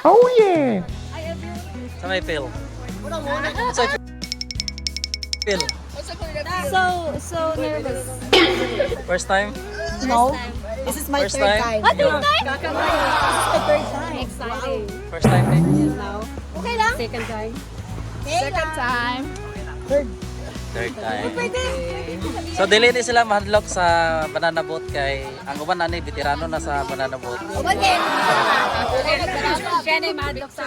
Oh yeah! Sa may feel. Sa feel. So nervous. First time? No, this is my First third time? time. Third time? This is my third time. Exciting. First time din? Okay lang? Second time. Second time. Third. Third time. So dili ni sila mahadlok sa banana boat kay ang uban ani veterano na sa banana boat. Okay. Siya na yung madlock sa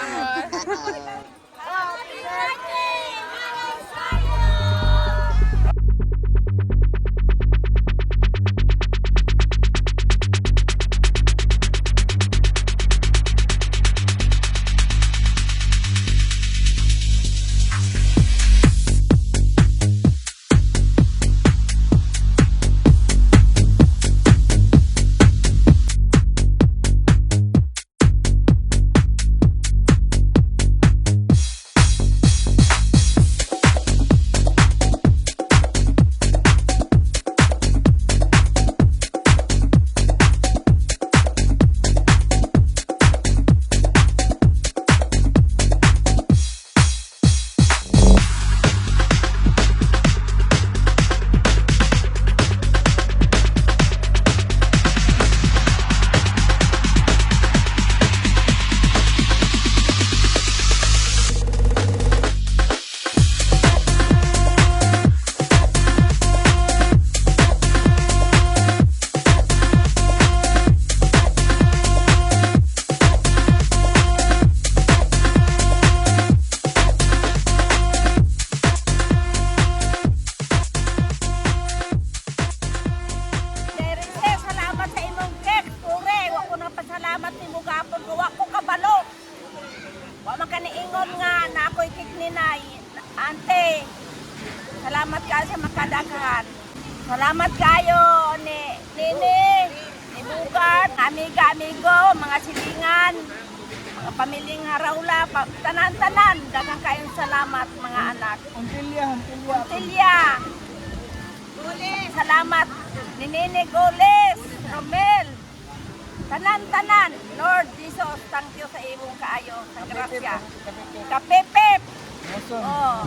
salamat ni Mugapon gawa ko kabalo. Wa man kaniingon nga na ako'y kikninay. Ante, salamat ka sa makadaghan. Salamat kayo ni Nini, ni Bugat, amiga-amigo, mga silingan, mga pamilyang Haraula, tanan-tanan. Daghang kayong salamat mga anak. Untilya. Salamat ni Nini Goles, Romel. Tanan-tanan, Lord Jesus, thank you sa imong kaayo, sa grasya. Kapepep. Oh.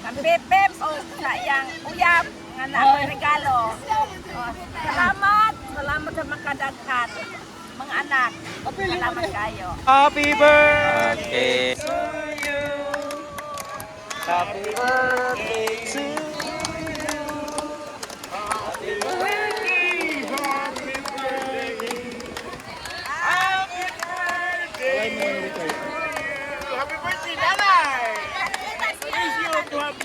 Kapepep o sa iyang uyab nga na regalo. Oh. Salamat sa makadaghan. Mga anak, salamat kayo. Happy birthday Okay. to you. Happy birthday to you. Happy birthday, happy birthday. Happy birthday. Happy birthday, Nanay. Wish you to have